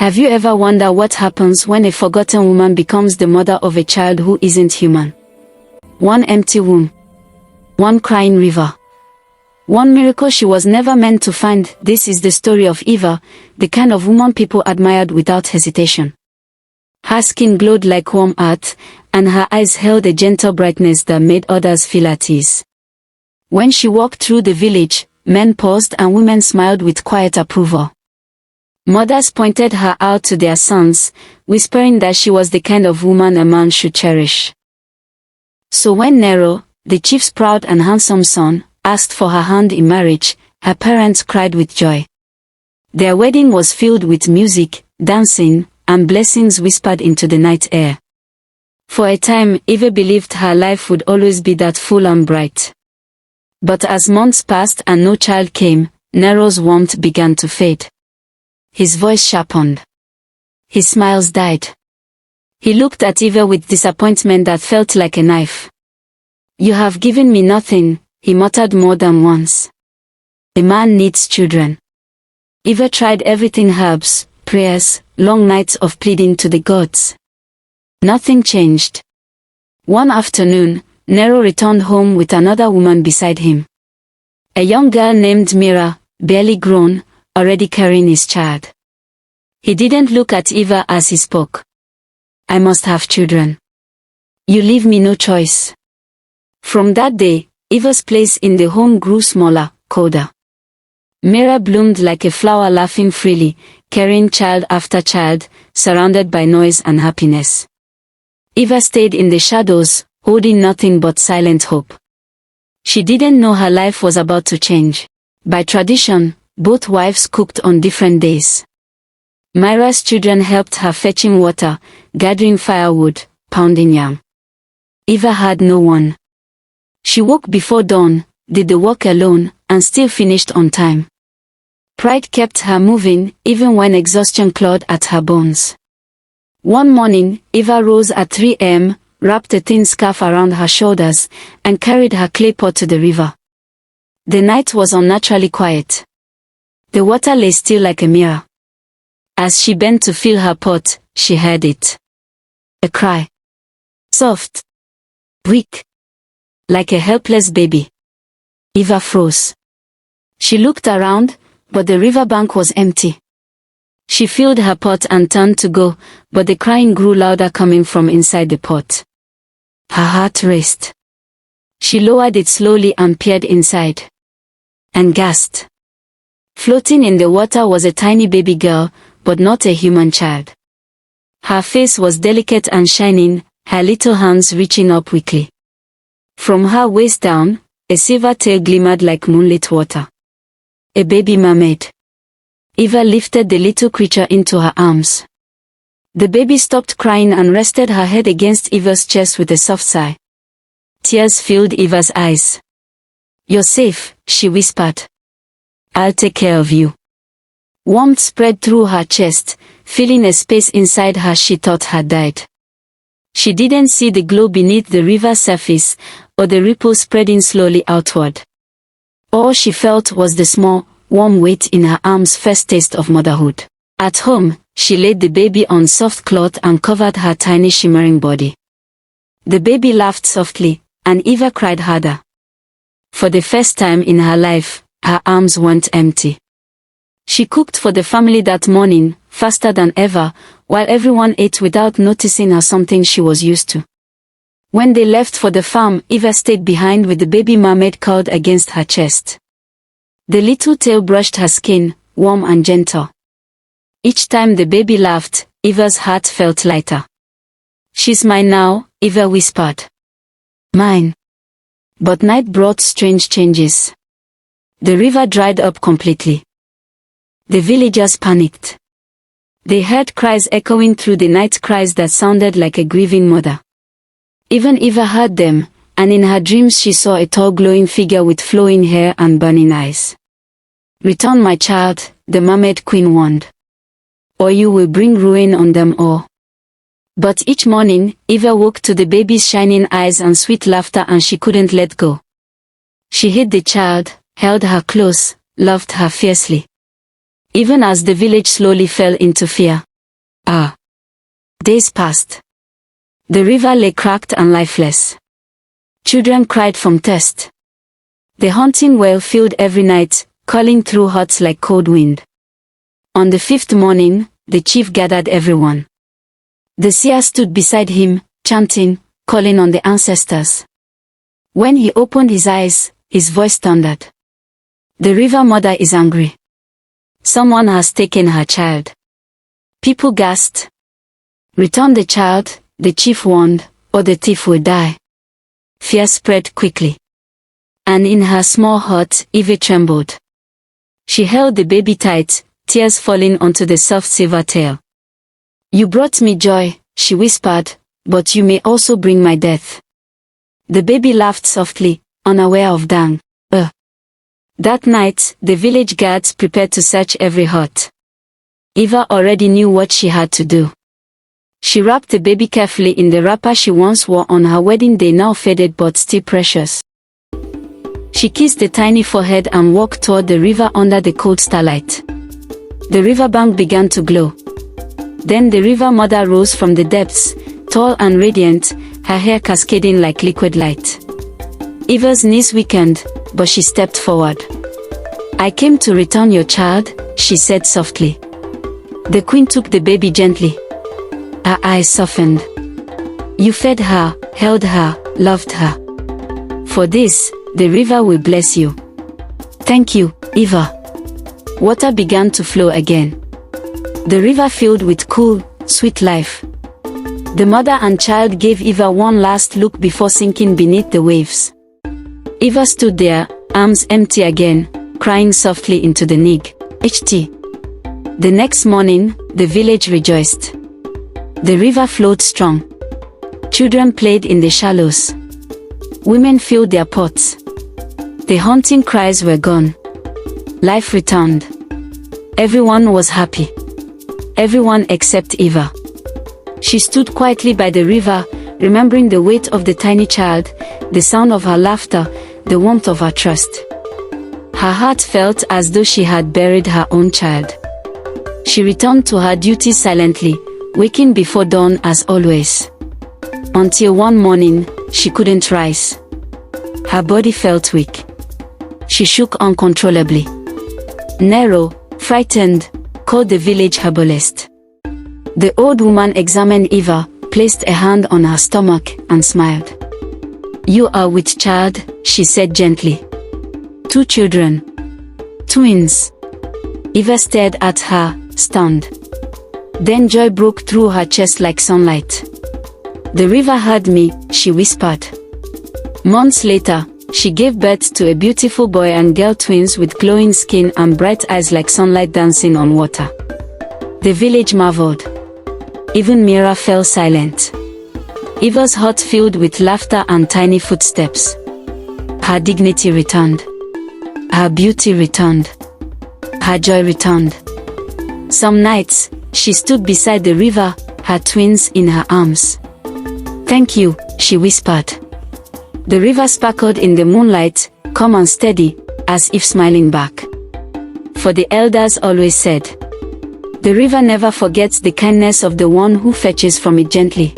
Have you ever wondered what happens when a forgotten woman becomes the mother of a child who isn't human? One empty womb. One crying river. One miracle she was never meant to find. This is the story of Eva, the kind of woman people admired without hesitation. Her skin glowed like warm earth, and her eyes held a gentle brightness that made others feel at ease. When she walked through the village, men paused and women smiled with quiet approval. Mothers pointed her out to their sons, whispering that she was the kind of woman a man should cherish. So when Nero, the chief's proud and handsome son, asked for her hand in marriage, her parents cried with joy. Their wedding was filled with music, dancing, and blessings whispered into the night air. For a time, Eva believed her life would always be that full and bright. But as months passed and no child came, Nero's warmth began to fade. His voice sharpened. His smiles died. He looked at Eva with disappointment that felt like a knife. "You have given me nothing," he muttered more than once. "A man needs children." Eva tried everything: herbs, prayers, long nights of pleading to the gods. Nothing changed. One afternoon, Nero returned home with another woman beside him. A young girl named Mira, barely grown, already carrying his child. He didn't look at Eva as he spoke. "I must have children. You leave me no choice." From that day, Eva's place in the home grew smaller, colder. Mira bloomed like a flower, laughing freely, carrying child after child, surrounded by noise and happiness. Eva stayed in the shadows, holding nothing but silent hope. She didn't know her life was about to change. By tradition, both wives cooked on different days. Myra's children helped her fetching water, gathering firewood, pounding yam. Eva had no one. She woke before dawn, did the work alone, and still finished on time. Pride kept her moving, even when exhaustion clawed at her bones. One morning, Eva rose at 3 a.m., wrapped a thin scarf around her shoulders, and carried her clay pot to the river. The night was unnaturally quiet. The water lay still like a mirror. As she bent to fill her pot, she heard it. A cry. Soft. Weak. Like a helpless baby. Eva froze. She looked around, but the riverbank was empty. She filled her pot and turned to go, but the crying grew louder coming from inside the pot. Her heart raced. She lowered it slowly and peered inside. And gasped. Floating in the water was a tiny baby girl, but not a human child. Her face was delicate and shining, her little hands reaching up weakly. From her waist down, a silver tail glimmered like moonlit water. A baby mermaid. Eva lifted the little creature into her arms. The baby stopped crying and rested her head against Eva's chest with a soft sigh. Tears filled Eva's eyes. "You're safe," she whispered. "I'll take care of you." Warmth spread through her chest, filling a space inside her she thought had died. She didn't see the glow beneath the river's surface, or the ripples spreading slowly outward. All she felt was the small, warm weight in her arms' first taste of motherhood. At home, she laid the baby on soft cloth and covered her tiny shimmering body. The baby laughed softly, and Eva cried harder. For the first time in her life, her arms weren't empty. She cooked for the family that morning, faster than ever, while everyone ate without noticing her, something she was used to. When they left for the farm, Eva stayed behind with the baby mermaid curled against her chest. The little tail brushed her skin, warm and gentle. Each time the baby laughed, Eva's heart felt lighter. "She's mine now," Eva whispered. "Mine." But night brought strange changes. The river dried up completely. The villagers panicked. They heard cries echoing through the night, cries that sounded like a grieving mother. Even Eva heard them, and in her dreams she saw a tall glowing figure with flowing hair and burning eyes. "Return, my child," the mermaid queen warned. "Or you will bring ruin on them all." But each morning, Eva woke to the baby's shining eyes and sweet laughter, and she couldn't let go. She hid the child, held her close, loved her fiercely. Even as the village slowly fell into fear. Days passed. The river lay cracked and lifeless. Children cried from thirst. The haunting wail filled every night, calling through huts like cold wind. On the 5th morning, the chief gathered everyone. The seer stood beside him, chanting, calling on the ancestors. When he opened his eyes, his voice thundered. The river mother is angry. Someone has taken her child. People gasped. Return the child, the chief warned, or the thief will die. Fear spread quickly. And in her small heart, Eve trembled. She held the baby tight, tears falling onto the soft silver tail. You brought me joy, she whispered, but you may also bring my death. The baby laughed softly, unaware of danger. That night, the village guards prepared to search every hut. Eva already knew what she had to do. She wrapped the baby carefully in the wrapper she once wore on her wedding day, now faded but still precious. She kissed the tiny forehead and walked toward the river under the cold starlight. The riverbank began to glow. Then the river mother rose from the depths, tall and radiant, her hair cascading like liquid light. Eva's knees weakened, but she stepped forward. I came to return your child, she said softly. The queen took the baby gently. Her eyes softened. You fed her, held her, loved her. For this, the river will bless you. Thank you, Eva. Water began to flow again. The river filled with cool, sweet life. The mother and child gave Eva one last look before sinking beneath the waves. Eva stood there, arms empty again, crying softly into the Nig. The next morning, the village rejoiced. The river flowed strong. Children played in the shallows. Women filled their pots. The haunting cries were gone. Life returned. Everyone was happy. Everyone except Eva. She stood quietly by the river, remembering the weight of the tiny child, the sound of her laughter, the warmth of her trust. Her heart felt as though she had buried her own child. She returned to her duties silently, waking before dawn as always. Until one morning, she couldn't rise. Her body felt weak. She shook uncontrollably. Nero, frightened, called the village herbalist. The old woman examined Eva, placed a hand on her stomach, and smiled. You are with child, she said gently. 2 children. Twins. Eva stared at her, stunned. Then joy broke through her chest like sunlight. The river heard me, she whispered. Months later, she gave birth to a beautiful boy and girl twins with glowing skin and bright eyes like sunlight dancing on water. The village marveled. Even Mira fell silent. Eva's heart filled with laughter and tiny footsteps. Her dignity returned. Her beauty returned. Her joy returned. Some nights, she stood beside the river, her twins in her arms. Thank you, she whispered. The river sparkled in the moonlight, calm and steady, as if smiling back. For the elders always said, the river never forgets the kindness of the one who fetches from it gently.